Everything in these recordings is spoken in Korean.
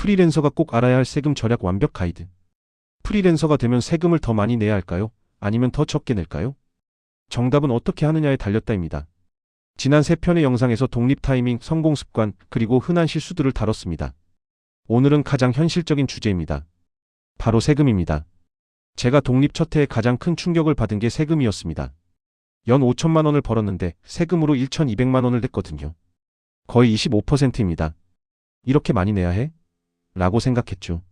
프리랜서가 꼭 알아야 할 세금 절약 완벽 가이드. 프리랜서가 되면 세금을 더 많이 내야 할까요? 아니면 더 적게 낼까요? 정답은 어떻게 하느냐에 달렸다입니다. 지난 3편의 영상에서 독립 타이밍, 성공 습관, 그리고 흔한 실수들을 다뤘습니다. 오늘은 가장 현실적인 주제입니다. 바로 세금입니다. 제가 독립 첫 해에 가장 큰 충격을 받은 게 세금이었습니다. 연 5천만 원을 벌었는데 세금으로 1,200만 원을 냈거든요. 거의 25%입니다. 이렇게 많이 내야 해? 라고 생각했죠.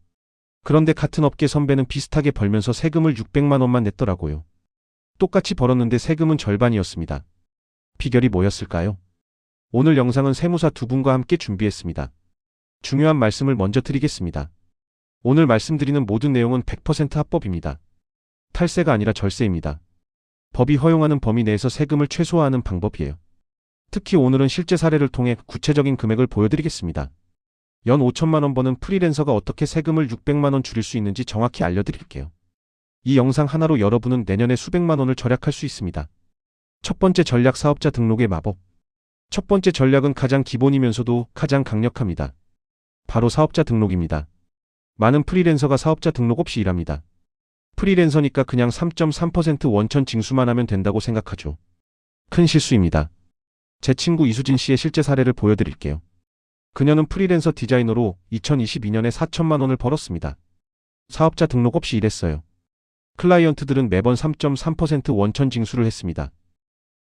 그런데 같은 업계 선배는 비슷하게 벌면서 세금을 600만 원만 냈더라고요. 똑같이 벌었는데 세금은 절반이었습니다. 비결이 뭐였을까요? 오늘 영상은 세무사 두 분과 함께 준비했습니다. 중요한 말씀을 먼저 드리겠습니다. 오늘 말씀드리는 모든 내용은 100% 합법입니다. 탈세가 아니라 절세입니다. 법이 허용하는 범위 내에서 세금을 최소화하는 방법이에요. 특히 오늘은 실제 사례를 통해 구체적인 금액을 보여드리겠습니다. 연 5천만 원 버는 프리랜서가 어떻게 세금을 600만 원 줄일 수 있는지 정확히 알려드릴게요. 이 영상 하나로 여러분은 내년에 수백만 원을 절약할 수 있습니다. 첫 번째 전략, 사업자 등록의 마법. 첫 번째 전략은 가장 기본이면서도 가장 강력합니다. 바로 사업자 등록입니다. 많은 프리랜서가 사업자 등록 없이 일합니다. 프리랜서니까 그냥 3.3% 원천 징수만 하면 된다고 생각하죠. 큰 실수입니다. 제 친구 이수진 씨의 실제 사례를 보여드릴게요. 그녀는 프리랜서 디자이너로 2022년에 4천만 원을 벌었습니다. 사업자 등록 없이 일했어요. 클라이언트들은 매번 3.3% 원천 징수를 했습니다.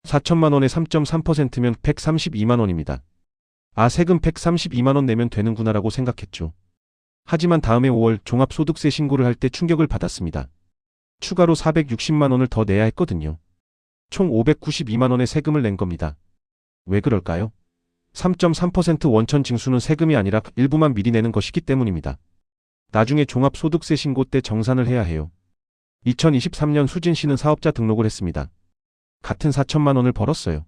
4천만 원에 3.3%면 132만 원입니다. 아, 세금 132만 원 내면 되는구나라고 생각했죠. 하지만 다음해 5월 종합소득세 신고를 할 때 충격을 받았습니다. 추가로 460만 원을 더 내야 했거든요. 총 592만 원의 세금을 낸 겁니다. 왜 그럴까요? 3.3% 원천 징수는 세금이 아니라 일부만 미리 내는 것이기 때문입니다. 나중에 종합소득세 신고 때 정산을 해야 해요. 2023년 수진 씨는 사업자 등록을 했습니다. 같은 4천만 원을 벌었어요.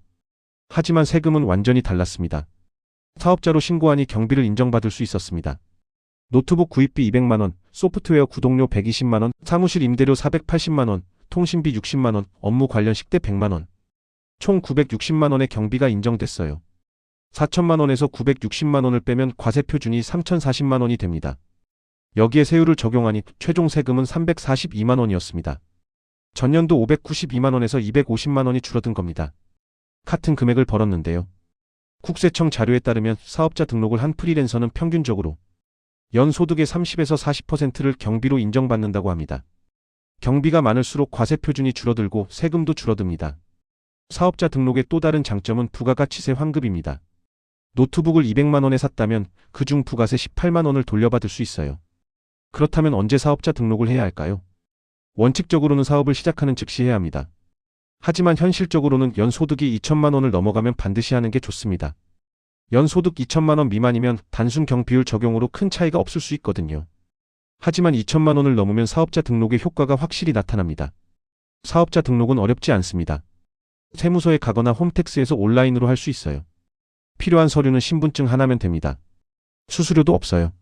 하지만 세금은 완전히 달랐습니다. 사업자로 신고하니 경비를 인정받을 수 있었습니다. 노트북 구입비 200만 원, 소프트웨어 구독료 120만 원, 사무실 임대료 480만 원, 통신비 60만 원, 업무 관련 식대 100만 원. 총 960만 원의 경비가 인정됐어요. 4천만 원에서 960만 원을 빼면 과세 표준이 3,040만 원이 됩니다. 여기에 세율을 적용하니 최종 세금은 342만 원이었습니다. 전년도 592만 원에서 250만 원이 줄어든 겁니다. 같은 금액을 벌었는데요. 국세청 자료에 따르면 사업자 등록을 한 프리랜서는 평균적으로 연 소득의 30에서 40%를 경비로 인정받는다고 합니다. 경비가 많을수록 과세 표준이 줄어들고 세금도 줄어듭니다. 사업자 등록의 또 다른 장점은 부가가치세 환급입니다. 노트북을 200만 원에 샀다면 그중 부가세 18만 원을 돌려받을 수 있어요. 그렇다면 언제 사업자 등록을 해야 할까요? 원칙적으로는 사업을 시작하는 즉시 해야 합니다. 하지만 현실적으로는 연소득이 2천만 원을 넘어가면 반드시 하는 게 좋습니다. 연소득 2천만 원 미만이면 단순 경비율 적용으로 큰 차이가 없을 수 있거든요. 하지만 2천만 원을 넘으면 사업자 등록의 효과가 확실히 나타납니다. 사업자 등록은 어렵지 않습니다. 세무서에 가거나 홈택스에서 온라인으로 할 수 있어요. 필요한 서류는 신분증 하나면 됩니다. 수수료도 없어요.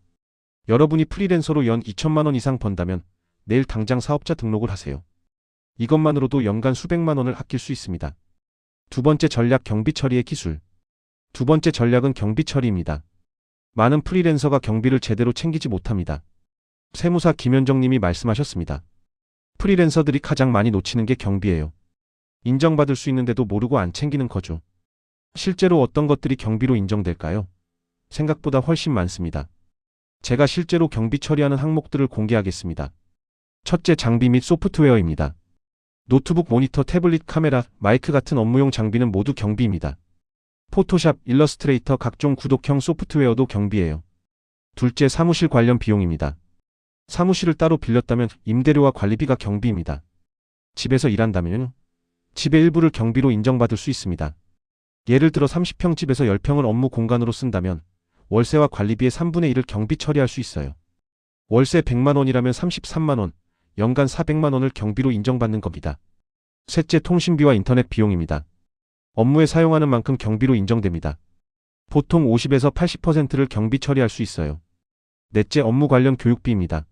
여러분이 프리랜서로 연 2천만 원 이상 번다면 내일 당장 사업자 등록을 하세요. 이것만으로도 연간 수백만 원을 아낄 수 있습니다. 두 번째 전략, 경비 처리의 기술. 두 번째 전략은 경비 처리입니다. 많은 프리랜서가 경비를 제대로 챙기지 못합니다. 세무사 김현정 님이 말씀하셨습니다. 프리랜서들이 가장 많이 놓치는 게 경비예요. 인정받을 수 있는데도 모르고 안 챙기는 거죠. 실제로 어떤 것들이 경비로 인정될까요? 생각보다 훨씬 많습니다. 제가 실제로 경비 처리하는 항목들을 공개하겠습니다. 첫째, 장비 및 소프트웨어입니다. 노트북, 모니터, 태블릿, 카메라, 마이크 같은 업무용 장비는 모두 경비입니다. 포토샵, 일러스트레이터, 각종 구독형 소프트웨어도 경비예요. 둘째, 사무실 관련 비용입니다. 사무실을 따로 빌렸다면 임대료와 관리비가 경비입니다. 집에서 일한다면요? 집의 일부를 경비로 인정받을 수 있습니다. 예를 들어 30평 집에서 10평을 업무 공간으로 쓴다면 월세와 관리비의 3분의 1을 경비 처리할 수 있어요. 월세 100만 원이라면 33만 원, 연간 400만 원을 경비로 인정받는 겁니다. 셋째, 통신비와 인터넷 비용입니다. 업무에 사용하는 만큼 경비로 인정됩니다. 보통 50에서 80%를 경비 처리할 수 있어요. 넷째, 업무 관련 교육비입니다.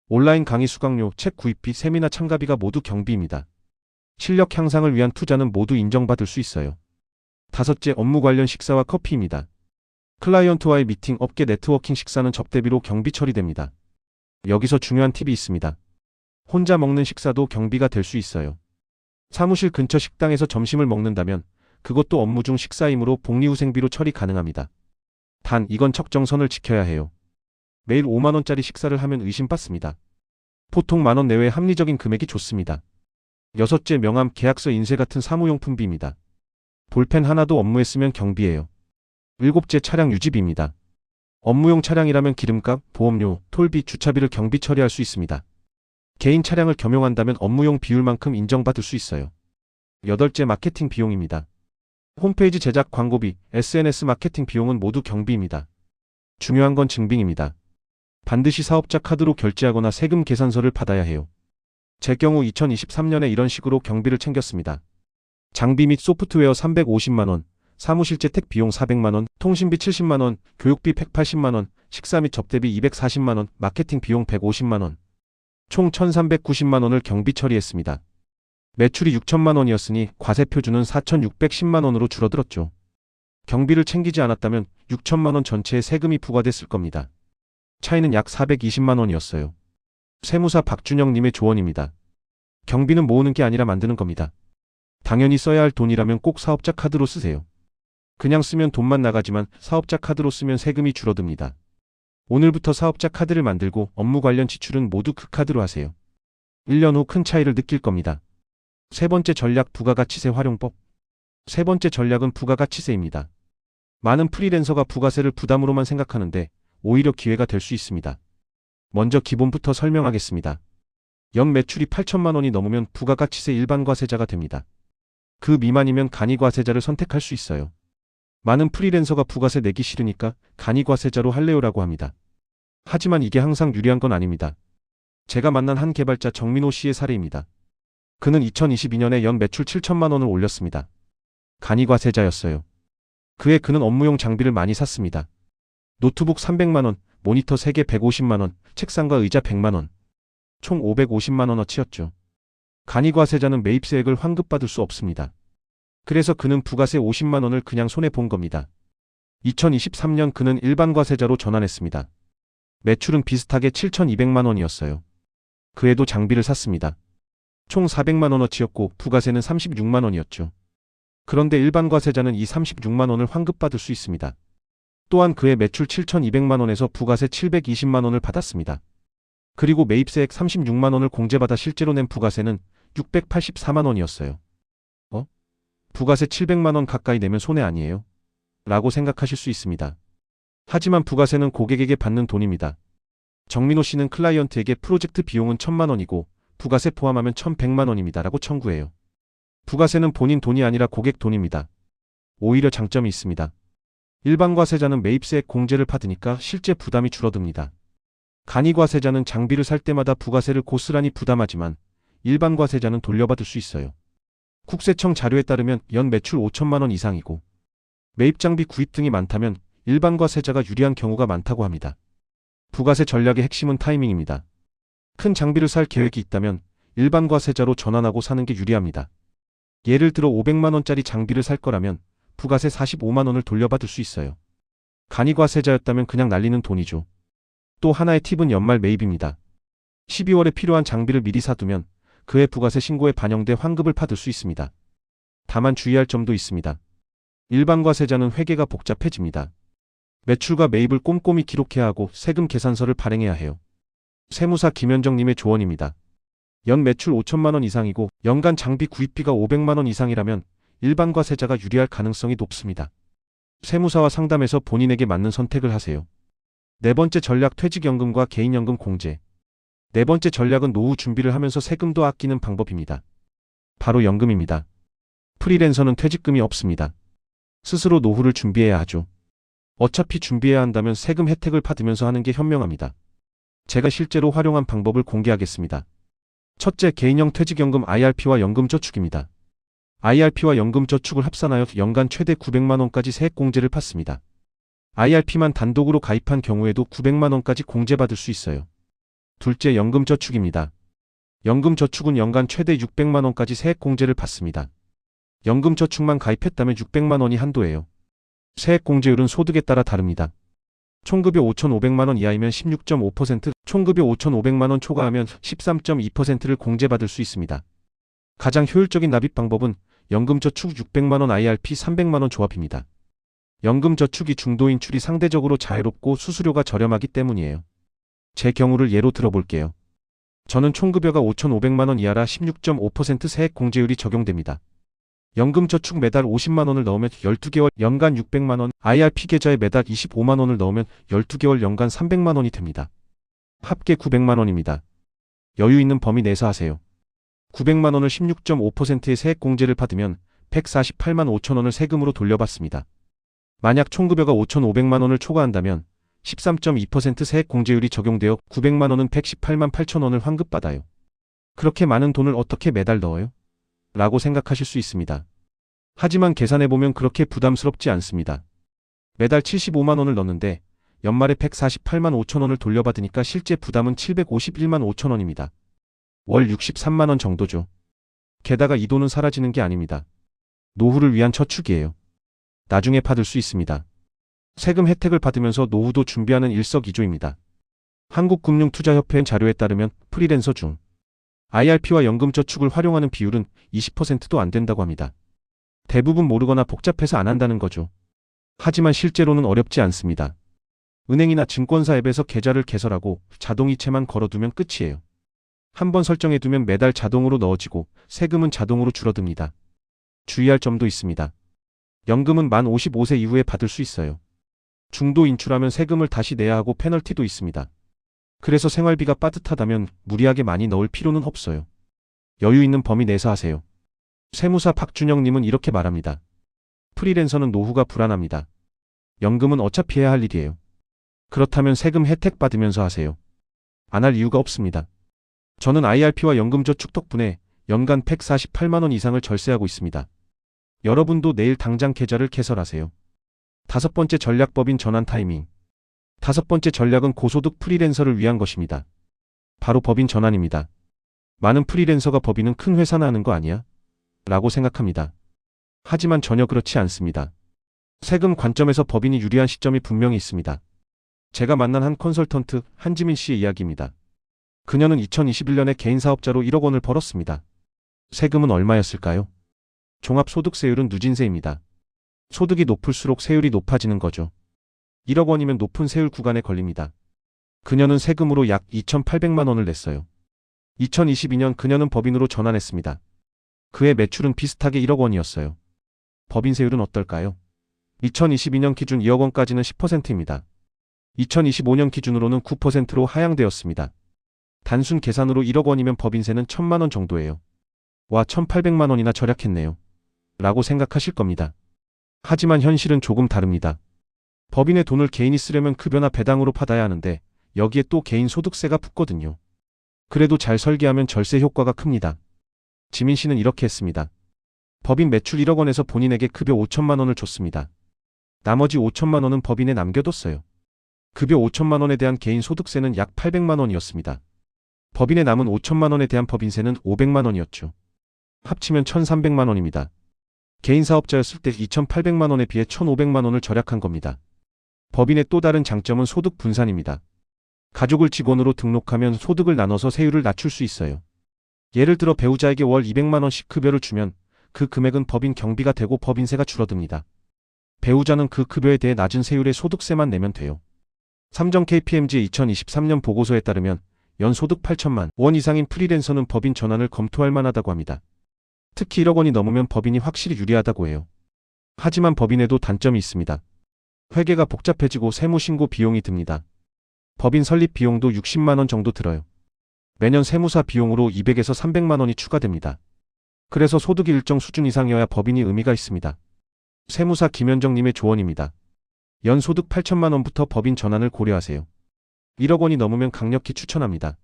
온라인 강의 수강료, 책 구입비, 세미나 참가비가 모두 경비입니다. 실력 향상을 위한 투자는 모두 인정받을 수 있어요. 다섯째, 업무 관련 식사와 커피입니다. 클라이언트와의 미팅, 업계 네트워킹 식사는 접대비로 경비 처리됩니다. 여기서 중요한 팁이 있습니다. 혼자 먹는 식사도 경비가 될 수 있어요. 사무실 근처 식당에서 점심을 먹는다면 그것도 업무 중 식사이므로 복리후생비로 처리 가능합니다. 단 이건 적정선을 지켜야 해요. 매일 5만 원짜리 식사를 하면 의심받습니다. 보통 만원 내외의 합리적인 금액이 좋습니다. 여섯째, 명함, 계약서, 인쇄 같은 사무용품비입니다. 볼펜 하나도 업무에 쓰면 경비예요. 일곱째, 차량 유지비입니다. 업무용 차량이라면 기름값, 보험료, 톨비, 주차비를 경비 처리할 수 있습니다. 개인 차량을 겸용한다면 업무용 비율만큼 인정받을 수 있어요. 여덟째, 마케팅 비용입니다. 홈페이지 제작, 광고비, SNS 마케팅 비용은 모두 경비입니다. 중요한 건 증빙입니다. 반드시 사업자 카드로 결제하거나 세금 계산서를 받아야 해요. 제 경우 2023년에 이런 식으로 경비를 챙겼습니다. 장비 및 소프트웨어 350만 원, 사무실 재택 비용 400만 원, 통신비 70만 원, 교육비 180만 원, 식사 및 접대비 240만 원, 마케팅 비용 150만 원. 총 1,390만 원을 경비 처리했습니다. 매출이 6천만 원이었으니 과세 표준은 4,610만 원으로 줄어들었죠. 경비를 챙기지 않았다면 6천만 원 전체에 세금이 부과됐을 겁니다. 차이는 약 420만 원이었어요. 세무사 박준영님의 조언입니다. 경비는 모으는 게 아니라 만드는 겁니다. 당연히 써야 할 돈이라면 꼭 사업자 카드로 쓰세요. 그냥 쓰면 돈만 나가지만 사업자 카드로 쓰면 세금이 줄어듭니다. 오늘부터 사업자 카드를 만들고 업무 관련 지출은 모두 그 카드로 하세요. 1년 후 큰 차이를 느낄 겁니다. 세 번째 전략, 부가가치세 활용법. 세 번째 전략은 부가가치세입니다. 많은 프리랜서가 부가세를 부담으로만 생각하는데 오히려 기회가 될 수 있습니다. 먼저 기본부터 설명하겠습니다. 연 매출이 8천만 원이 넘으면 부가가치세 일반과세자가 됩니다. 그 미만이면 간이과세자를 선택할 수 있어요. 많은 프리랜서가 부가세 내기 싫으니까 간이과세자로 할래요라고 합니다. 하지만 이게 항상 유리한 건 아닙니다. 제가 만난 한 개발자 정민호 씨의 사례입니다. 그는 2022년에 연 매출 7천만 원을 올렸습니다. 간이과세자였어요. 그는 업무용 장비를 많이 샀습니다. 노트북 300만 원, 모니터 3개 150만 원, 책상과 의자 100만 원. 총 550만 원어치였죠. 간이과세자는 매입세액을 환급받을 수 없습니다. 그래서 그는 부가세 50만 원을 그냥 손해본 겁니다. 2023년 그는 일반과세자로 전환했습니다. 매출은 비슷하게 7,200만 원이었어요. 그에도 장비를 샀습니다. 총 400만 원어치였고 부가세는 36만 원이었죠. 그런데 일반과세자는 이 36만 원을 환급받을 수 있습니다. 또한 그의 매출 7,200만 원에서 부가세 720만 원을 받았습니다. 그리고 매입세액 36만 원을 공제받아 실제로 낸 부가세는 684만 원이었어요. 부가세 700만 원 가까이 내면 손해 아니에요? 라고 생각하실 수 있습니다. 하지만 부가세는 고객에게 받는 돈입니다. 정민호 씨는 클라이언트에게 프로젝트 비용은 1,000만 원이고 부가세 포함하면 1,100만 원입니다. 라고 청구해요. 부가세는 본인 돈이 아니라 고객 돈입니다. 오히려 장점이 있습니다. 일반과세자는 매입세액 공제를 받으니까 실제 부담이 줄어듭니다. 간이과세자는 장비를 살 때마다 부가세를 고스란히 부담하지만 일반과세자는 돌려받을 수 있어요. 국세청 자료에 따르면 연 매출 5천만 원 이상이고 매입장비 구입 등이 많다면 일반과세자가 유리한 경우가 많다고 합니다. 부가세 전략의 핵심은 타이밍입니다. 큰 장비를 살 계획이 있다면 일반과세자로 전환하고 사는 게 유리합니다. 예를 들어 500만 원짜리 장비를 살 거라면 부가세 45만 원을 돌려받을 수 있어요. 간이과세자였다면 그냥 날리는 돈이죠. 또 하나의 팁은 연말 매입입니다. 12월에 필요한 장비를 미리 사두면 그해 부가세 신고에 반영돼 환급을 받을 수 있습니다. 다만 주의할 점도 있습니다. 일반과세자는 회계가 복잡해집니다. 매출과 매입을 꼼꼼히 기록해야 하고 세금 계산서를 발행해야 해요. 세무사 김현정님의 조언입니다. 연 매출 5천만 원 이상이고 연간 장비 구입비가 500만 원 이상이라면 일반과세자가 유리할 가능성이 높습니다. 세무사와 상담해서 본인에게 맞는 선택을 하세요. 네 번째 전략, 퇴직연금과 개인연금 공제. 네 번째 전략은 노후 준비를 하면서 세금도 아끼는 방법입니다. 바로 연금입니다. 프리랜서는 퇴직금이 없습니다. 스스로 노후를 준비해야 하죠. 어차피 준비해야 한다면 세금 혜택을 받으면서 하는 게 현명합니다. 제가 실제로 활용한 방법을 공개하겠습니다. 첫째, 개인형 퇴직연금 IRP와 연금저축입니다. IRP와 연금저축을 합산하여 연간 최대 900만 원까지 세액 공제를 받습니다. IRP만 단독으로 가입한 경우에도 900만 원까지 공제받을 수 있어요. 둘째, 연금저축입니다. 연금저축은 연간 최대 600만 원까지 세액 공제를 받습니다. 연금저축만 가입했다면 600만 원이 한도예요. 세액공제율은 소득에 따라 다릅니다. 총급여 5,500만 원 이하이면 16.5%, 총급여 5,500만 원 초과하면 13.2%를 공제받을 수 있습니다. 가장 효율적인 납입 방법은 연금저축 600만 원 IRP 300만 원 조합입니다. 연금저축이 중도 인출이 상대적으로 자유롭고 수수료가 저렴하기 때문이에요. 제 경우를 예로 들어볼게요. 저는 총급여가 5,500만 원 이하라 16.5% 세액공제율이 적용됩니다. 연금저축 매달 50만 원을 넣으면 12개월 연간 600만 원, IRP 계좌에 매달 25만 원을 넣으면 12개월 연간 300만 원이 됩니다. 합계 900만 원입니다. 여유 있는 범위 내에서 하세요. 900만 원을 16.5%의 세액공제를 받으면 148만 5천 원을 세금으로 돌려받습니다. 만약 총급여가 5,500만 원을 초과한다면 13.2% 세액공제율이 적용되어 900만 원은 118만 8천 원을 환급받아요. 그렇게 많은 돈을 어떻게 매달 넣어요? 라고 생각하실 수 있습니다. 하지만 계산해보면 그렇게 부담스럽지 않습니다. 매달 75만 원을 넣는데 연말에 148만 5천 원을 돌려받으니까 실제 부담은 751만 5천 원입니다. 월 63만 원 정도죠. 게다가 이 돈은 사라지는 게 아닙니다. 노후를 위한 저축이에요. 나중에 받을 수 있습니다. 세금 혜택을 받으면서 노후도 준비하는 일석이조입니다. 한국금융투자협회 자료에 따르면 프리랜서 중 IRP와 연금저축을 활용하는 비율은 20%도 안 된다고 합니다. 대부분 모르거나 복잡해서 안 한다는 거죠. 하지만 실제로는 어렵지 않습니다. 은행이나 증권사 앱에서 계좌를 개설하고 자동이체만 걸어두면 끝이에요. 한번 설정해두면 매달 자동으로 넣어지고 세금은 자동으로 줄어듭니다. 주의할 점도 있습니다. 연금은 만 55세 이후에 받을 수 있어요. 중도 인출하면 세금을 다시 내야 하고 페널티도 있습니다. 그래서 생활비가 빠듯하다면 무리하게 많이 넣을 필요는 없어요. 여유 있는 범위 내에서 하세요. 세무사 박준영님은 이렇게 말합니다. 프리랜서는 노후가 불안합니다. 연금은 어차피 해야 할 일이에요. 그렇다면 세금 혜택 받으면서 하세요. 안 할 이유가 없습니다. 저는 IRP와 연금저축 덕분에 연간 148만 원 이상을 절세하고 있습니다. 여러분도 내일 당장 계좌를 개설하세요. 5번째 전략 법인 전환 타이밍. 5번째 전략은 고소득 프리랜서를 위한 것입니다. 바로 법인 전환입니다. 많은 프리랜서가 법인은 큰 회사나 하는 거 아니야? 라고 생각합니다. 하지만 전혀 그렇지 않습니다. 세금 관점에서 법인이 유리한 시점이 분명히 있습니다. 제가 만난 한 컨설턴트 한지민 씨의 이야기입니다. 그녀는 2021년에 개인 사업자로 1억 원을 벌었습니다. 세금은 얼마였을까요? 종합소득세율은 누진세입니다. 소득이 높을수록 세율이 높아지는 거죠. 1억 원이면 높은 세율 구간에 걸립니다. 그녀는 세금으로 약 2,800만 원을 냈어요. 2022년 그녀는 법인으로 전환했습니다. 그의 매출은 비슷하게 1억 원이었어요. 법인 세율은 어떨까요? 2022년 기준 2억 원까지는 10%입니다. 2025년 기준으로는 9%로 하향되었습니다. 단순 계산으로 1억 원이면 법인세는 1,000만 원 정도예요. 와, 1,800만 원이나 절약했네요. 라고 생각하실 겁니다. 하지만 현실은 조금 다릅니다. 법인의 돈을 개인이 쓰려면 급여나 배당으로 받아야 하는데 여기에 또 개인 소득세가 붙거든요. 그래도 잘 설계하면 절세 효과가 큽니다. 지민 씨는 이렇게 했습니다. 법인 매출 1억 원에서 본인에게 급여 5천만 원을 줬습니다. 나머지 5천만 원은 법인에 남겨뒀어요. 급여 5천만 원에 대한 개인 소득세는 약 800만 원이었습니다. 법인에 남은 5천만 원에 대한 법인세는 500만 원이었죠. 합치면 1,300만 원입니다. 개인 사업자였을 때 2,800만 원에 비해 1,500만 원을 절약한 겁니다. 법인의 또 다른 장점은 소득 분산입니다. 가족을 직원으로 등록하면 소득을 나눠서 세율을 낮출 수 있어요. 예를 들어 배우자에게 월 200만 원씩 급여를 주면 그 금액은 법인 경비가 되고 법인세가 줄어듭니다. 배우자는 그 급여에 대해 낮은 세율의 소득세만 내면 돼요. 삼정 KPMG의 2023년 보고서에 따르면 연소득 8천만 원 이상인 프리랜서는 법인 전환을 검토할 만하다고 합니다. 특히 1억 원이 넘으면 법인이 확실히 유리하다고 해요. 하지만 법인에도 단점이 있습니다. 회계가 복잡해지고 세무신고 비용이 듭니다. 법인 설립 비용도 60만 원 정도 들어요. 매년 세무사 비용으로 200에서 300만 원이 추가됩니다. 그래서 소득이 일정 수준 이상이어야 법인이 의미가 있습니다. 세무사 김현정님의 조언입니다. 연소득 8천만 원부터 법인 전환을 고려하세요. 1억 원이 넘으면 강력히 추천합니다.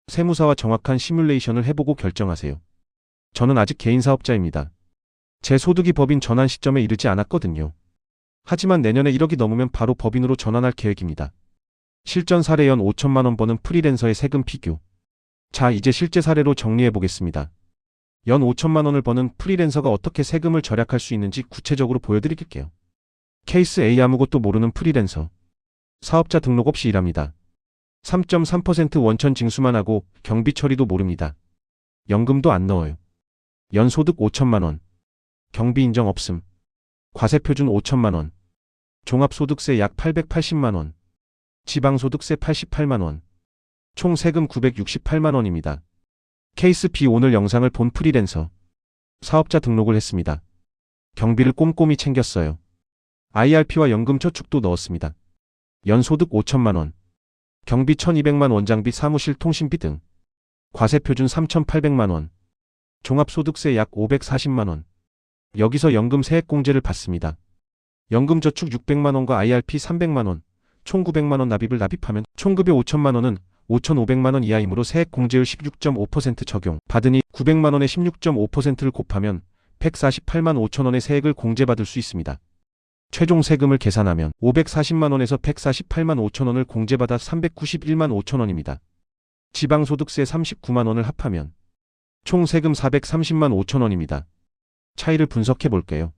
세무사와 정확한 시뮬레이션을 해보고 결정하세요. 저는 아직 개인 사업자입니다. 제 소득이 법인 전환 시점에 이르지 않았거든요. 하지만 내년에 1억이 넘으면 바로 법인으로 전환할 계획입니다. 실전 사례 연 5천만 원 버는 프리랜서의 세금 비교. 자, 이제 실제 사례로 정리해 보겠습니다. 연 5천만 원을 버는 프리랜서가 어떻게 세금을 절약할 수 있는지 구체적으로 보여드릴게요. 케이스 A 아무것도 모르는 프리랜서. 사업자 등록 없이 일합니다. 3.3% 원천 징수만 하고 경비 처리도 모릅니다. 연금도 안 넣어요. 연소득 5천만 원. 경비 인정 없음. 과세표준 5천만 원. 종합소득세 약 880만 원. 지방소득세 88만 원. 총 세금 968만 원입니다. 케이스 B 오늘 영상을 본 프리랜서. 사업자 등록을 했습니다. 경비를 꼼꼼히 챙겼어요. IRP와 연금저축도 넣었습니다. 연소득 5천만 원. 경비 1200만 원, 장비 사무실 통신비 등. 과세표준 3800만 원. 종합소득세 약 540만 원. 여기서 연금 세액공제를 받습니다. 연금저축 600만 원과 IRP 300만 원, 총 900만 원 납입을 납입하면 총급여 5천만 원은 5,500만 원 이하이므로 세액공제율 16.5% 적용. 받으니 900만 원의 16.5%를 곱하면 148만 5천 원의 세액을 공제받을 수 있습니다. 최종 세금을 계산하면 540만 원에서 148만 5천 원을 공제받아 391만 5천 원입니다. 지방소득세 39만 원을 합하면 총 세금 430만 5천 원입니다. 차이를 분석해 볼게요.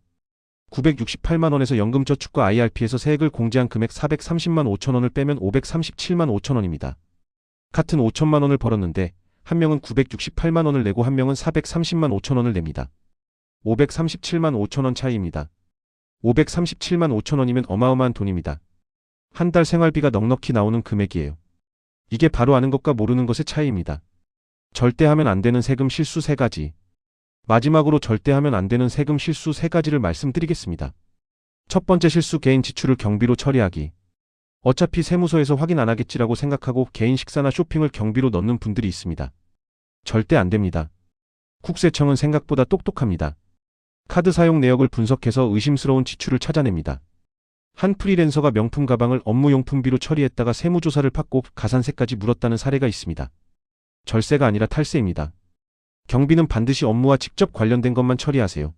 968만 원에서 연금저축과 IRP에서 세액을 공제한 금액 430만 5천 원을 빼면 537만 5천 원입니다. 같은 5천만 원을 벌었는데 한 명은 968만 원을 내고 한 명은 430만 5천 원을 냅니다. 537만 5천 원 차이입니다. 537만 5천 원이면 어마어마한 돈입니다. 한 달 생활비가 넉넉히 나오는 금액이에요. 이게 바로 아는 것과 모르는 것의 차이입니다. 절대 하면 안 되는 세금 실수 3가지. 마지막으로 절대 하면 안 되는 세금 실수 3가지를 말씀드리겠습니다. 첫 번째 실수, 개인 지출을 경비로 처리하기. 어차피 세무서에서 확인 안 하겠지라고 생각하고 개인 식사나 쇼핑을 경비로 넣는 분들이 있습니다. 절대 안 됩니다. 국세청은 생각보다 똑똑합니다. 카드 사용 내역을 분석해서 의심스러운 지출을 찾아냅니다. 한 프리랜서가 명품 가방을 업무용품비로 처리했다가 세무조사를 받고 가산세까지 물었다는 사례가 있습니다. 절세가 아니라 탈세입니다. 경비는 반드시 업무와 직접 관련된 것만 처리하세요.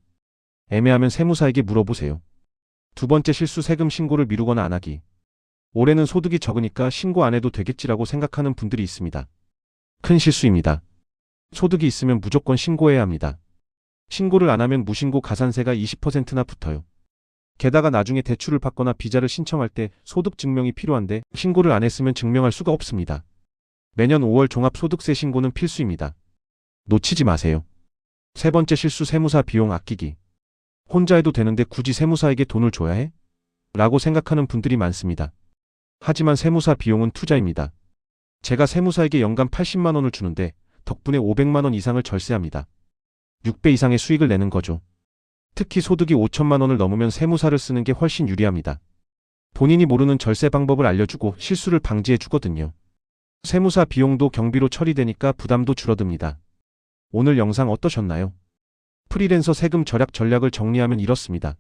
애매하면 세무사에게 물어보세요. 두 번째 실수, 세금 신고를 미루거나 안 하기. 올해는 소득이 적으니까 신고 안 해도 되겠지라고 생각하는 분들이 있습니다. 큰 실수입니다. 소득이 있으면 무조건 신고해야 합니다. 신고를 안 하면 무신고 가산세가 20%나 붙어요. 게다가 나중에 대출을 받거나 비자를 신청할 때 소득 증명이 필요한데 신고를 안 했으면 증명할 수가 없습니다. 매년 5월 종합소득세 신고는 필수입니다. 놓치지 마세요. 세 번째 실수, 세무사 비용 아끼기. 혼자 해도 되는데 굳이 세무사에게 돈을 줘야 해? 라고 생각하는 분들이 많습니다. 하지만 세무사 비용은 투자입니다. 제가 세무사에게 연간 80만 원을 주는데 덕분에 500만 원 이상을 절세합니다. 6배 이상의 수익을 내는 거죠. 특히 소득이 5천만 원을 넘으면 세무사를 쓰는 게 훨씬 유리합니다. 본인이 모르는 절세 방법을 알려주고 실수를 방지해 주거든요. 세무사 비용도 경비로 처리되니까 부담도 줄어듭니다. 오늘 영상 어떠셨나요? 프리랜서 세금 절약 전략을 정리하면 이렇습니다.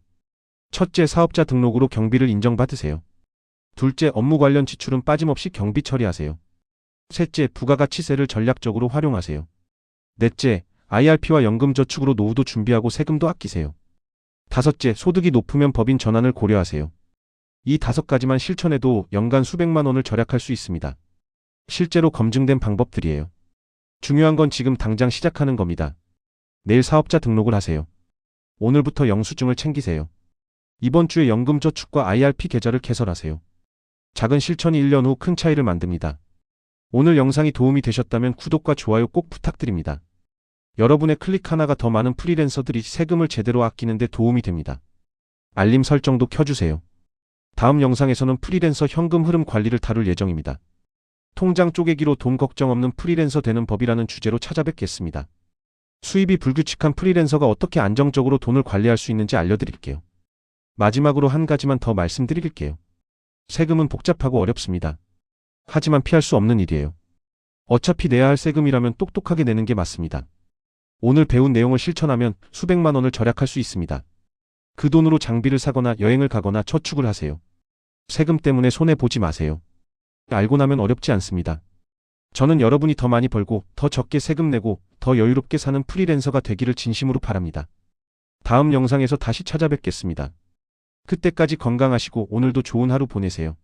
첫째, 사업자 등록으로 경비를 인정받으세요. 둘째, 업무 관련 지출은 빠짐없이 경비 처리하세요. 셋째, 부가가치세를 전략적으로 활용하세요. 넷째, IRP와 연금저축으로 노후도 준비하고 세금도 아끼세요. 다섯째, 소득이 높으면 법인 전환을 고려하세요. 이 5가지만 실천해도 연간 수백만 원을 절약할 수 있습니다. 실제로 검증된 방법들이에요. 중요한 건 지금 당장 시작하는 겁니다. 내일 사업자 등록을 하세요. 오늘부터 영수증을 챙기세요. 이번 주에 연금저축과 IRP 계좌를 개설하세요. 작은 실천이 1년 후 큰 차이를 만듭니다. 오늘 영상이 도움이 되셨다면 구독과 좋아요 꼭 부탁드립니다. 여러분의 클릭 하나가 더 많은 프리랜서들이 세금을 제대로 아끼는 데 도움이 됩니다. 알림 설정도 켜주세요. 다음 영상에서는 프리랜서 현금 흐름 관리를 다룰 예정입니다. 통장 쪼개기로 돈 걱정 없는 프리랜서 되는 법이라는 주제로 찾아뵙겠습니다. 수입이 불규칙한 프리랜서가 어떻게 안정적으로 돈을 관리할 수 있는지 알려드릴게요. 마지막으로 한 가지만 더 말씀드릴게요. 세금은 복잡하고 어렵습니다. 하지만 피할 수 없는 일이에요. 어차피 내야 할 세금이라면 똑똑하게 내는 게 맞습니다. 오늘 배운 내용을 실천하면 수백만 원을 절약할 수 있습니다. 그 돈으로 장비를 사거나 여행을 가거나 저축을 하세요. 세금 때문에 손해보지 마세요. 알고 나면 어렵지 않습니다. 저는 여러분이 더 많이 벌고 더 적게 세금 내고 더 여유롭게 사는 프리랜서가 되기를 진심으로 바랍니다. 다음 영상에서 다시 찾아뵙겠습니다. 그때까지 건강하시고 오늘도 좋은 하루 보내세요.